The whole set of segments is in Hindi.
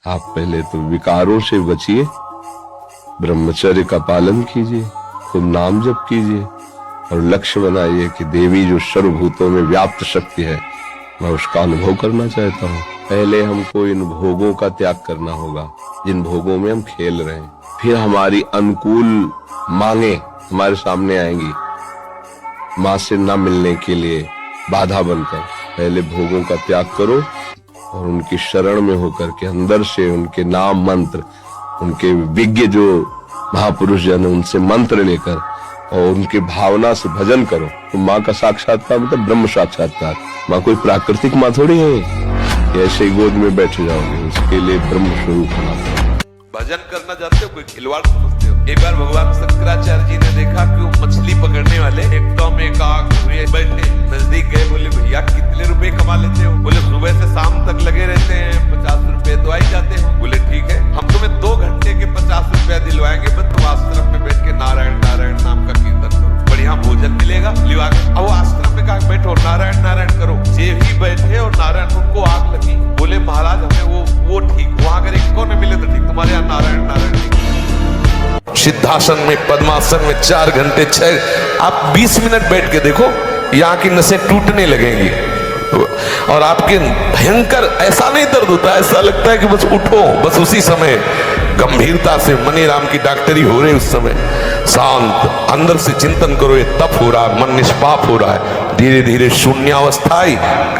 आप पहले तो विकारों से बचिए, ब्रह्मचर्य का पालन कीजिए, खूब नाम जप कीजिए और लक्ष्य बनाइए कि देवी जो सर्वभूतों में व्याप्त शक्ति है, मैं उसका अनुभव करना चाहता हूँ। पहले हमको इन भोगों का त्याग करना होगा जिन भोगों में हम खेल रहे हैं। फिर हमारी अनुकूल मांगे हमारे सामने आएंगी, माँ से न मिलने के लिए बाधा बनकर। पहले भोगों का त्याग करो और उनकी शरण में होकर के अंदर से उनके नाम मंत्र, उनके विज्ञ जो महापुरुष जन उनसे मंत्र लेकर और उनके भावना से भजन करो। तो माँ का साक्षात्कार मतलब ब्रह्म साक्षात्कार। माँ कोई प्राकृतिक माँ थोड़ी है कि ऐसे ही गोद में बैठे जाओगे, उसके लिए ब्रह्म स्वरूप होना पड़ेगा। भजन करना चाहते हो, कोई खिलवाड़ समझते हो। एक बार भगवान शंकराचार्य जी ने देखा कि वो मछली पकड़ने वाले एकदम एकाग्र हुए बैठे, नजदीक गए, बोले भैया कितने रुपए कमा लेते हो? बोले सुबह से शाम तक लगे रहते हैं, 50 रुपए तो आ ही जाते हो। बोले ठीक है, हम तुम्हें 2 घंटे के 50 रुपया दिलवाएंगे, बस तुम आश्रम में बैठ के नारायण नारायण नाम का कीर्तन करो, बढ़िया भोजन मिलेगा। लिवा अब आश्रम में कहा बैठो नारायण नारायण करो। जे ही बैठे और नारायण उनको आग लगी। बोले महाराज हमें वो ठीक, वहां अगर एक को न मिले तो ठीक, तुम्हारे यहाँ नारायण नारायण ठीक। सिद्धासन में, पद्मासन में 4 घंटे 6, आप 20 मिनट बैठ के देखो, यहाँ की नसें टूटने लगेंगी और आपके भयंकर ऐसा नहीं दर्द होता, ऐसा लगता है कि बस उठो। बस उसी समय गंभीरता से मनीराम की डॉक्टरी हो रही, उस समय शांत अंदर से चिंतन करो, ये तप हो रहा है, मन निष्पाप हो रहा है। धीरे धीरे शून्यावस्था आई,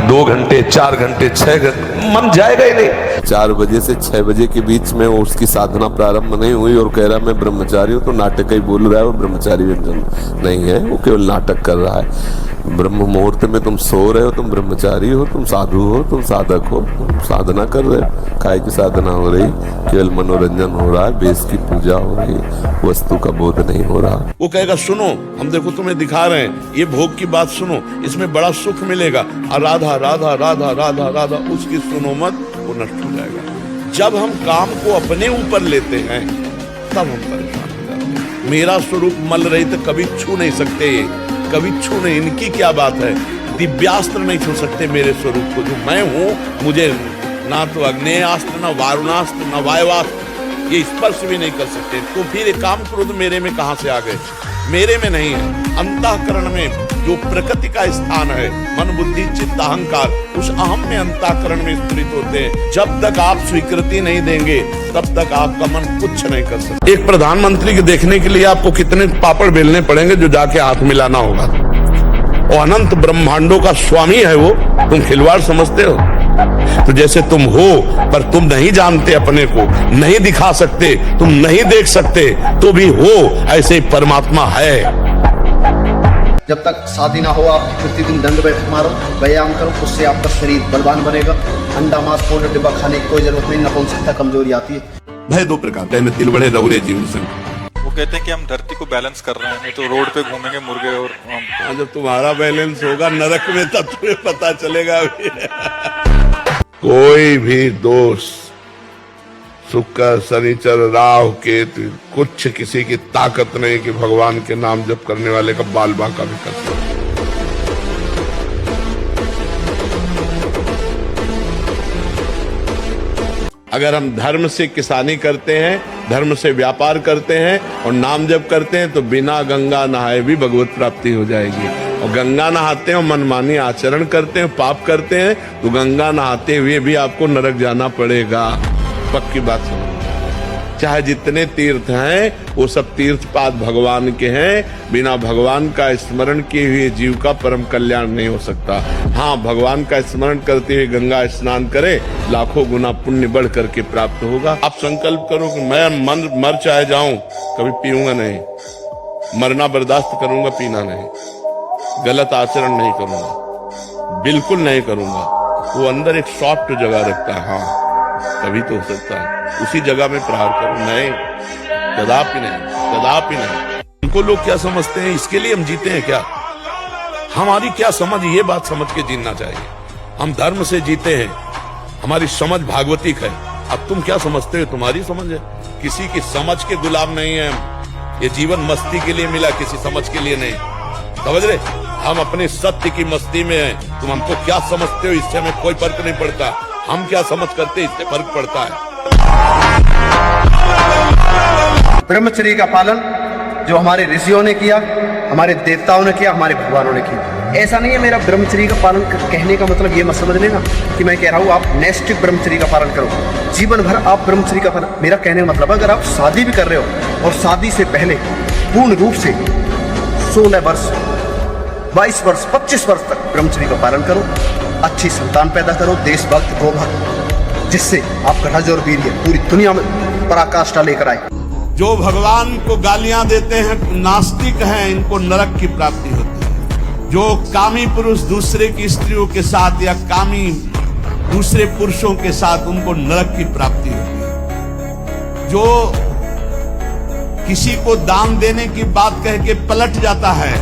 2 घंटे 4 घंटे 6 घंटे, मन जाएगा ही नहीं। 4 बजे से 6 बजे के बीच में उसकी साधना प्रारंभ नहीं हुई और कह रहा मैं ब्रह्मचारी हूँ, तो नाटक ही बोल रहा है। वो ब्रह्मचारी व्यंजन नहीं है, वो केवल नाटक कर रहा है। ब्रह्म मुहूर्त में तुम सो रहे हो, तुम ब्रह्मचारी हो, तुम साधु हो, तुम साधक हो, तुम साधना कर रहे हो। काय की साधना हो रही, केवल मनोरंजन हो रहा है, बेस की पूजा हो रही, वस्तु का बोध नहीं हो रहा। वो कहेगा सुनो, हम देखो तुम्हें दिखा रहे हैं, ये भोग की बात सुनो, इसमें बड़ा सुख मिलेगा। राधा राधा राधा राधा राधा, उसकी सुनो मत, वो नष्ट हो जाएगा। जब हम काम को अपने ऊपर लेते हैं तब हम परेशान हो जाते हैं। मेरा स्वरूप मल रहित कभी छू नहीं सकते, कभी छू नहीं, इनकी क्या बात है। दिव्यास्त्र नहीं छू सकते मेरे स्वरूप को, जो मैं हूं। मुझे ना तो अग्नेयास्त्र, ना वारुणास्त्र, ना वायवास्त्र, ये स्पर्श भी नहीं कर सकते। तो फिर ये काम क्रोध मेरे में कहां से आ गए? मेरे में नहीं है, अंतःकरण में जो प्रकृति का स्थान है, मन बुद्धि चित्त अहंकार, उस अहम में अंतःकरण में स्थित होते हैं। जब तक आप स्वीकृति नहीं देंगे तब तक आपका मन कुछ नहीं कर सकता। एक प्रधानमंत्री के देखने के लिए आपको कितने पापड़ बेलने पड़ेंगे जो जाके हाथ मिलाना होगा। और अनंत ब्रह्मांडों का स्वामी है वो, तुम खिलवाड़ समझते हो? तो जैसे तुम हो पर तुम नहीं जानते, अपने को नहीं दिखा सकते, तुम नहीं देख सकते, तो भी हो, ऐसे ही परमात्मा है। जब तक शादी ना हो आप प्रतिदिन दंड बैठक मारो, व्यायाम करो, उससे आपका शरीर बलवान बनेगा। अंडा मांस पाउडर डिब्बा खाने की कोई जरूरत नहीं, नपुंसकता कमजोरी आती है। भय 2 प्रकार का है, तिल बड़े रौरे जीव से। वो कहते हैं कि हम धरती को बैलेंस कर रहे हैं, नहीं तो रोड पे घूमेंगे मुर्गे और हम। जब तुम्हारा बैलेंस होगा नरक में तब तुम्हें पता चलेगा। कोई भी दोष, शुक्र शनिचर राहु केतु, कुछ किसी की ताकत नहीं कि भगवान के नाम जप करने वाले का बाल बांका भी कर सकते। अगर हम धर्म से किसानी करते हैं, धर्म से व्यापार करते हैं और नाम जप करते हैं, तो बिना गंगा नहाए भी भगवत प्राप्ति हो जाएगी। और गंगा नहाते हैं और मनमानी आचरण करते हैं, पाप करते हैं, तो गंगा नहाते हुए भी आपको नरक जाना पड़ेगा। पक्की बात सुनो। चाहे जितने तीर्थ हैं वो सब तीर्थ पाद भगवान के हैं। बिना भगवान का स्मरण किए हुए जीव का परम कल्याण नहीं हो सकता। हाँ, भगवान का स्मरण करते हुए गंगा स्नान करे, लाखों गुना पुण्य बढ़ करके प्राप्त होगा। आप संकल्प करो कि मैं मर चाहे जाऊं, कभी पीऊंगा नहीं, मरना बर्दाश्त करूंगा, पीना नहीं, गलत आचरण नहीं करूंगा, बिल्कुल नहीं करूंगा। वो अंदर एक सॉफ्ट जगह रखता है। हाँ, तभी तो हो सकता है। उसी जगह में प्रहार करो, नहीं, कदापि नहीं, कदापि नहीं। उनको लोग क्या समझते हैं, इसके लिए हम जीते हैं क्या? हमारी क्या समझ, ये बात समझ के जीना चाहिए। हम धर्म से जीते हैं, हमारी समझ भागवतिक है। अब तुम क्या समझते हो? तुम्हारी समझ है, किसी की समझ के गुलाम नहीं है हम। ये जीवन मस्ती के लिए मिला, किसी समझ के लिए नहीं, समझ रहे? हम अपने सत्य की मस्ती में हैं। तुम हमको क्या समझते हो, इससे हमें कोई फर्क नहीं पड़ता। हम क्या समझ करते, इससे फर्क पड़ता है। ब्रह्मचर्य का पालन जो हमारे ऋषियों ने किया, हमारे देवताओं ने किया, हमारे भगवानों ने किया। ऐसा नहीं है मेरा ब्रह्मचर्य का पालन कहने का मतलब ये मत समझ लेना कि मैं कह रहा हूँ आप नैष्ठिक ब्रह्मचर्य का पालन करो, जीवन भर आप ब्रह्मचर्य का पालन। मेरा कहने का मतलब अगर आप शादी भी कर रहे हो और शादी से पहले पूर्ण रूप से 16 वर्ष 22 वर्ष 25 वर्ष तक ब्रह्मचर्य का पालन करो, अच्छी संतान पैदा करो, देशभक्त गोभक्त, जिससे आपका रज और वीर्य पूरी दुनिया में पराकाष्ठा लेकर आए। जो भगवान को गालियां देते हैं नास्तिक हैं, इनको नरक की प्राप्ति होती है। जो कामी पुरुष दूसरे की स्त्रियों के साथ या कामी दूसरे पुरुषों के साथ, उनको नरक की प्राप्ति होती है। जो किसी को दान देने की बात कह के पलट जाता है,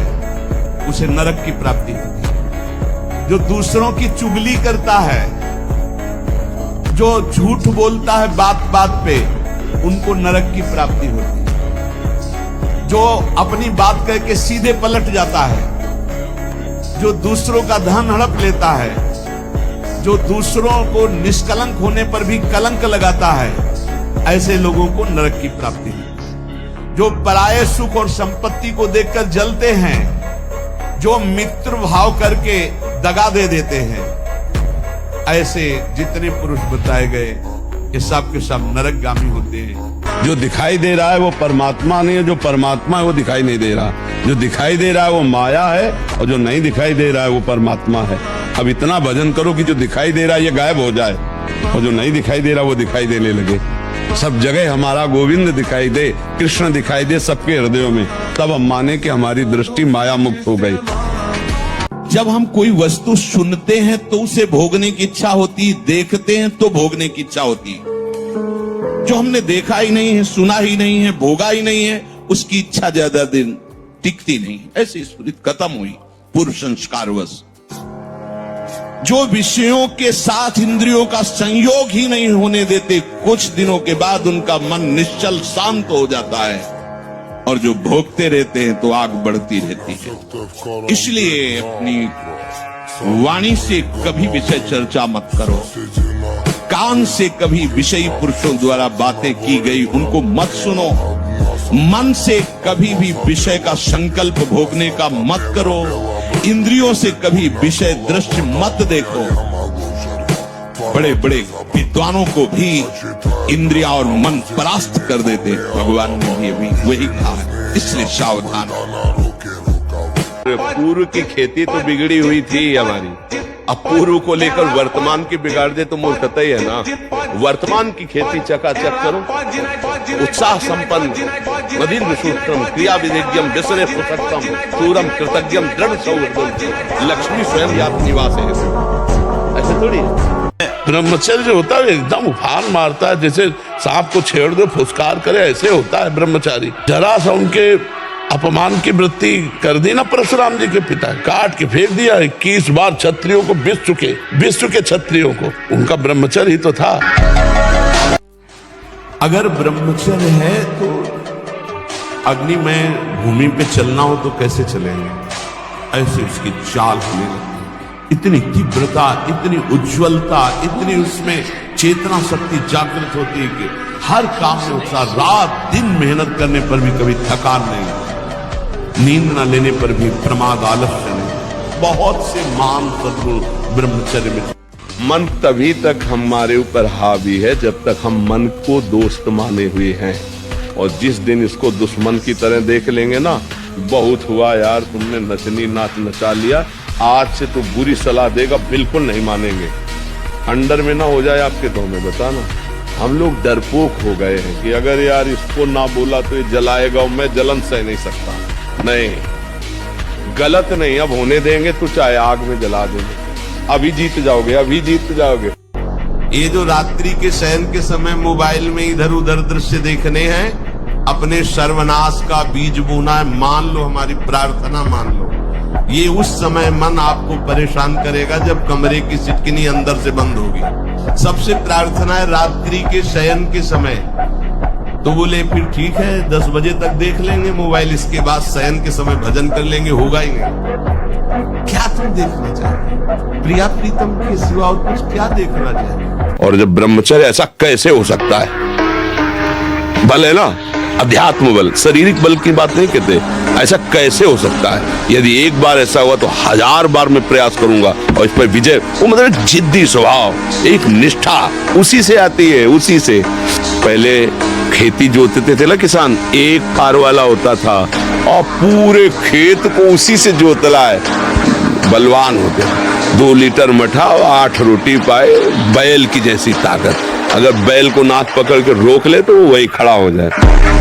उसे नरक की प्राप्ति होती है। जो दूसरों की चुगली करता है, जो झूठ बोलता है बात बात पे, उनको नरक की प्राप्ति होती है। जो अपनी बात कह के सीधे पलट जाता है, जो दूसरों का धन हड़प लेता है, जो दूसरों को निष्कलंक होने पर भी कलंक लगाता है, ऐसे लोगों को नरक की प्राप्ति है। जो पराये सुख और संपत्ति को देखकर जलते हैं, जो मित्र भाव करके दगा दे देते हैं, ऐसे जितने पुरुष बताए गए ये सब के सब नरकगामी होते हैं। जो दिखाई दे रहा है वो परमात्मा नहीं है, जो परमात्मा है वो दिखाई नहीं दे रहा। जो दिखाई दे रहा है वो माया है, और जो नहीं दिखाई दे रहा है वो परमात्मा है। अब इतना भजन करो कि जो दिखाई दे रहा है ये गायब हो जाए, और जो नहीं दिखाई दे रहा वो दिखाई देने लगे। सब जगह हमारा गोविंद दिखाई दे, कृष्ण दिखाई दे सबके हृदयों में, तब हम माने कि हमारी दृष्टि माया मुक्त हो गई। जब हम कोई वस्तु सुनते हैं तो उसे भोगने की इच्छा होती, देखते हैं तो भोगने की इच्छा होती। जो हमने देखा ही नहीं है, सुना ही नहीं है, भोगा ही नहीं है, उसकी इच्छा ज्यादा दिन टिकती नहीं। ऐसी स्मृति खत्म हुई पूर्व संस्कारवश। जो विषयों के साथ इंद्रियों का संयोग ही नहीं होने देते, कुछ दिनों के बाद उनका मन निश्चल शांत हो जाता है, और जो भोगते रहते हैं तो आग बढ़ती रहती है। इसलिए अपनी वाणी से कभी विषय चर्चा मत करो, कान से कभी विषयी पुरुषों द्वारा बातें की गई उनको मत सुनो, मन से कभी भी विषय का संकल्प भोगने का मत करो, इंद्रियों से कभी विषय दृश्य मत देखो। बड़े बड़े विद्वानों को भी इंद्रिया और मन परास्त कर देते, भगवान ने भी अभी वही कहा है, इसलिए सावधान। पूर्व की खेती तो बिगड़ी हुई थी हमारी, अब पूर्व को लेकर वर्तमान की बिगाड़ दे तो मूर्खता ही है ना। वर्तमान की खेती चकाचक करो, उत्साह संपन्न, मदीर विशुद्धम, क्रिया विधिज्ञम, विसरे सुसक्तम, सूरम कृतज्ञम, दृढ़ सौहृदम, लक्ष्मी स्वयं यात निवास है। ऐसे थोड़ी ब्रह्मचर्य जो होता है एकदम उफान मारता है, जैसे सांप को छेड़ दो फुसकार करे, ऐसे होता है ब्रह्मचारी। जरा सा उनके अपमान की वृत्ति कर दी ना परशुराम जी के पिता, काट के फेंक दिया। 21 बार क्षत्रियों को विश्व के क्षत्रियों को, उनका ब्रह्मचर्य ही तो था। अगर ब्रह्मचर्य है तो अग्नि में भूमि पे चलना हो तो कैसे चलेंगे? ऐसे उसकी चाल होने लगती, इतनी तीव्रता, इतनी उज्ज्वलता, इतनी उसमें चेतना शक्ति जागृत होती है कि हर काम में उत्साह, रात दिन मेहनत करने पर भी कभी थकान नहीं, नींद न लेने पर भी प्रमाद आलस्य नहीं। बहुत से मान सद्गुण ब्रह्मचर्य में। मन तभी तक हमारे ऊपर हावी है जब तक हम मन को दोस्त माने हुए हैं, और जिस दिन इसको दुश्मन की तरह देख लेंगे ना, बहुत हुआ यार, तुमने नचनी नाच नचा लिया, आज से तो बुरी सलाह देगा, बिल्कुल नहीं मानेंगे। अंडर में ना हो जाए आपके तो हमें बताना। हम लोग डरपोक हो गए हैं कि अगर यार इसको ना बोला तो ये जलाएगा, और मैं जलन सह नहीं सकता। नहीं, गलत नहीं, अब होने देंगे तो चाहे आग में जला देंगे। अभी जीत जाओगे, अभी जीत जाओगे। ये जो रात्रि के शयन के समय मोबाइल में इधर उधर दृश्य देखने हैं, अपने सर्वनाश का बीज बोना है। मान लो हमारी प्रार्थना मान लो, ये उस समय मन आपको परेशान करेगा जब कमरे की सिटकिनी अंदर से बंद होगी। सबसे प्रार्थना है रात्रि के शयन के समय, तो बोले फिर ठीक है 10 बजे तक देख लेंगे मोबाइल, इसके बाद शयन के समय भजन कर लेंगे, होगा ही नहीं। क्या तुम देखना चाहते? प्रिया प्रीतम के सिवा और कुछ क्या देखना चाहते? और जब ब्रह्मचर्य, ऐसा कैसे हो सकता है? बल है ना, अध्यात्म बल, शारीरिक बल की बात नहीं कहते। ऐसा कैसे हो सकता है? यदि एक बार ऐसा हुआ तो 1000 बार मैं प्रयास करूंगा और इस पर विजय। वो मतलब जिद्दी स्वभाव, एक निष्ठा उसी से आती है, उसी से। पहले खेती जोतते थे ना किसान, एक फार वाला होता था और पूरे खेत को उसी से जोतला है, बलवान होते। 2 लीटर मठा और 8 रोटी पाए, बैल की जैसी ताकत। अगर बैल को नाथ पकड़ के रोक ले तो वो वही खड़ा हो जाए।